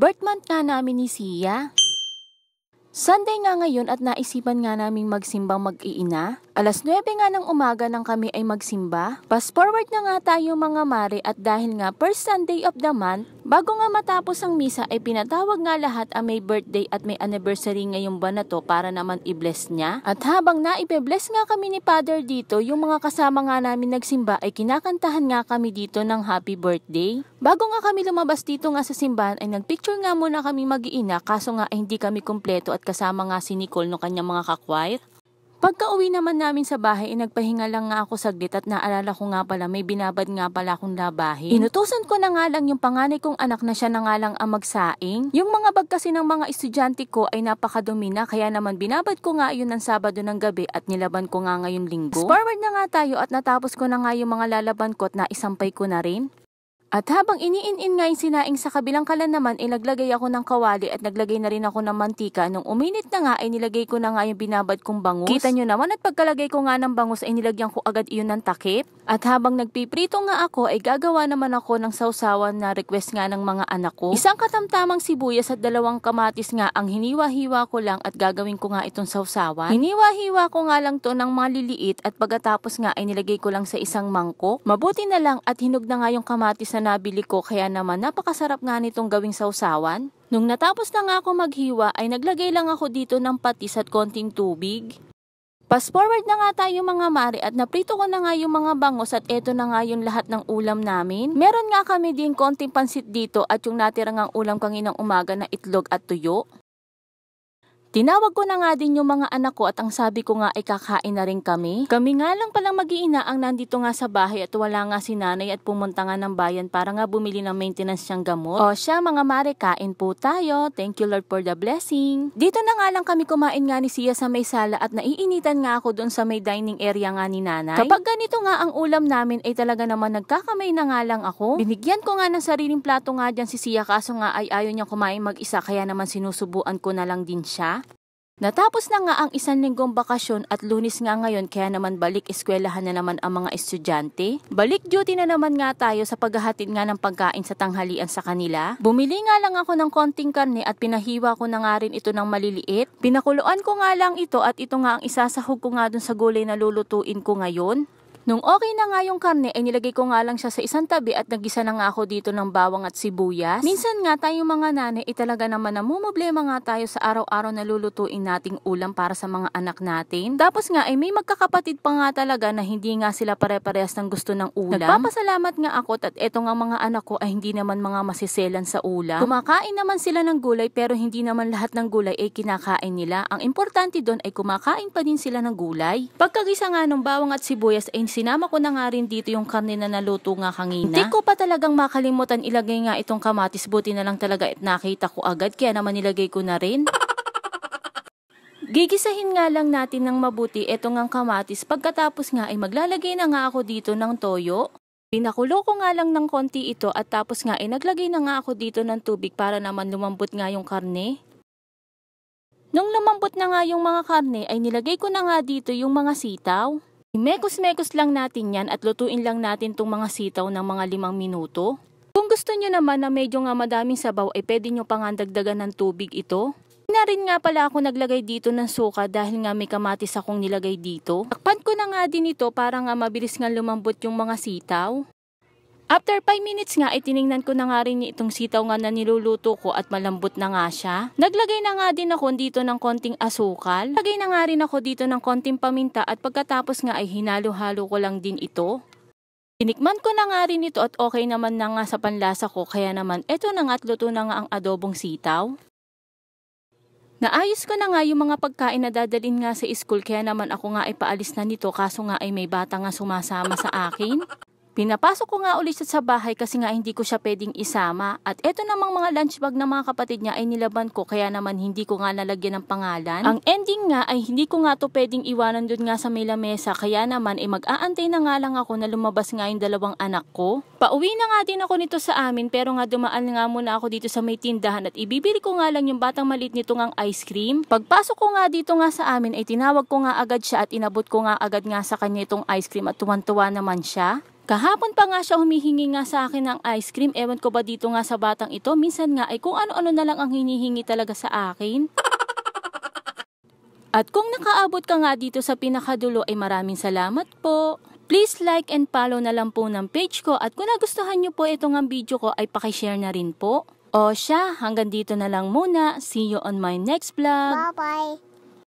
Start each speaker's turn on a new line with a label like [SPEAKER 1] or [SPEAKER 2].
[SPEAKER 1] Birth month nga namin ni Sia. Sunday nga ngayon at naisipan nga naming magsimbang mag-iina. Alas 9 nga ng umaga nang kami ay magsimba. Fast forward na nga tayo mga mare at dahil nga first Sunday of the month, bago nga matapos ang misa ay pinatawag nga lahat ang may birthday at may anniversary ngayong buwan na to para naman i-bless niya. At habang naibe-bless nga kami ni Father dito, yung mga kasama nga namin nagsimba ay kinakantahan nga kami dito ng happy birthday. Bago nga kami lumabas dito nga sa simbahan ay nagpicture nga muna kami mag-iina kaso nga ay hindi kami kumpleto at kasama nga si Nicole no kanyang mga kakwire. Pagka uwi naman namin sa bahay, nagpahinga lang nga ako saglit at naalala ko nga pala may binabad nga pala akong labahin. Inutusan ko na nga lang yung panganay kong anak na siya na nga lang ang magsaing. Yung mga bag kasi ng mga estudyante ko ay napakadumi na kaya naman binabad ko nga yun ng Sabado ng gabi at nilaban ko nga ngayong Linggo. Forward na nga tayo at natapos ko na nga yung mga lalaban ko at naisampay ko na rin. At habang iniin-in nga yung sinaing sa kabilang kalan naman, naglagay ako ng kawali at naglagay na rin ako ng mantika. Nung uminit na nga, nilagay ko na nga yung binabad kong bangus. Kita nyo naman at pagkalagay ko nga ng bangus ay nilagyan ko agad iyon ng takip. At habang nagpiprito nga ako ay gagawa naman ako ng sausawan na request nga ng mga anak ko. Isang katamtamang sibuyas at 2 kamatis nga ang hiniwa-hiwa ko lang at gagawin ko nga itong sausawan. Hiniwa-hiwa ko nga lang to ng mga liliit at pagkatapos nga ay nilagay ko lang sa isang mangkok. Mabuti na lang at hinog na nga yung kamatis na nabili ko kaya naman napakasarap nga nitong gawing sausawan. Nung natapos na nga ako maghiwa ay naglagay lang ako dito ng patis at konting tubig. Fast forward na nga tayo mga mare at naprito ko na nga yung mga bangus at eto na nga yung lahat ng ulam namin. Meron nga kami din konting pansit dito at yung natirang ang ulam kaninang umaga na itlog at tuyo. Tinawag ko na nga din yung mga anak ko at ang sabi ko nga ay kakain na rin kami. Kami nga lang palang mag-iina ang nandito nga sa bahay at wala nga si nanay at pumunta nga ng bayan para nga bumili ng maintenance siyang gamot. O siya mga mare, kain po tayo. Thank you Lord for the blessing. Dito na nga lang kami kumain nga ni Sia sa may sala at naiinitan nga ako doon sa may dining area nga ni nanay. Kapag ganito nga ang ulam namin ay talaga naman nagkakamay na nga lang ako. Binigyan ko nga ng sariling plato nga dyan si Sia kaso nga ay ayaw niya kumain mag-isa kaya naman sinusubuan ko na lang din siya. Natapos na nga ang 1 linggong bakasyon at Lunes nga ngayon kaya naman balik eskwelahan na naman ang mga estudyante. Balik duty na naman nga tayo sa paghahatid nga ng pagkain sa tanghalian sa kanila. Bumili nga lang ako ng konting karne at pinahiwa ko na nga rin ito ng maliliit. Pinakuluan ko nga lang ito at ito nga ang isasahog ko nga dun sa gulay na lulutuin ko ngayon. Nung okay na nga yung karne ay nilagay ko nga lang siya sa isang tabi at nagisa na nga ako dito ng bawang at sibuyas. Minsan nga tayong mga nanay ay talaga naman namumblema nga tayo sa araw-araw na lulutuin nating ulam para sa mga anak natin. Tapos nga ay may magkakapatid pa nga talaga na hindi nga sila pare-parehas ng gusto ng ulam. Nagpapasalamat nga ako at eto nga mga anak ko ay hindi naman mga masiselan sa ulam. Kumakain naman sila ng gulay pero hindi naman lahat ng gulay ay kinakain nila. Ang importante doon ay kumakain pa din sila ng gulay. Pagkagisa nga ng bawang at sibuyas ay sinama ko na nga rin dito yung karne na naluto nga kanina. Hindi ko pa talagang makalimutan ilagay nga itong kamatis. Buti na lang talaga at nakita ko agad kaya naman nilagay ko na rin. Gigisahin nga lang natin ng mabuti itong ang kamatis. Pagkatapos nga ay maglalagay na nga ako dito ng toyo. Pinakulo ko nga lang ng konti ito at tapos nga ay naglagay na nga ako dito ng tubig para naman lumambot nga yung karne. Nung lumambot na nga yung mga karne ay nilagay ko na nga dito yung mga sitaw. Mekos-mekos lang natin yan at lutuin lang natin tong mga sitaw ng mga 5 minuto. Kung gusto nyo naman na medyo nga madaming sabaw ay pwede nyo pang dagdagan ng tubig ito. Na rin nga pala ako naglagay dito ng suka dahil nga may kamatis akong nilagay dito. Takpan ko na nga din ito para nga mabilis nga lumambot yung mga sitaw. After 5 minutes nga ay tiningnan ko na nga rin itong sitaw nga na niluluto ko at malambot na nga siya. Naglagay na nga din ako dito ng konting asukal. Naglagay na nga rin ako dito ng konting paminta at pagkatapos nga ay hinalo-halo ko lang din ito. Tinikman ko na nga rin ito at okay naman na nga sa panlasa ko kaya naman eto na nga at luto na nga ang adobong sitaw. Naayos ko na nga yung mga pagkain na dadalhin nga sa school kaya naman ako nga ay paalis na nito kaso nga ay may bata nga sumasama sa akin. Pinapasok ko nga ulit sa bahay kasi nga hindi ko siya pwedeng isama. At eto namang mga lunch bag ng mga kapatid niya ay nilaban ko kaya naman hindi ko nga nalagyan ng pangalan. Ang ending nga ay hindi ko nga to pwedeng iwanan dun nga sa may lamesa kaya naman ay mag-aantay na nga lang ako na lumabas nga yung 2 anak ko. Pauwi na nga din ako nito sa amin pero nga dumaan nga muna ako dito sa may tindahan at ibibili ko nga lang yung batang maliit nito ngang ice cream. Pagpasok ko nga dito nga sa amin ay tinawag ko nga agad siya at inabot ko nga agad nga sa kanya itong ice cream at tuwan-tuwa naman siya. Kahapon pa nga siya humihingi nga sa akin ng ice cream. Ewan ko ba dito nga sa batang ito. Minsan nga ay kung ano-ano na lang ang hinihingi talaga sa akin. At kung nakaabot ka nga dito sa pinakadulo ay maraming salamat po. Please like and follow na lang po ng page ko. At kung nagustuhan nyo po itong video ko ay pakishare na rin po. O siya, hanggang dito na lang muna. See you on my next vlog.
[SPEAKER 2] Bye-bye.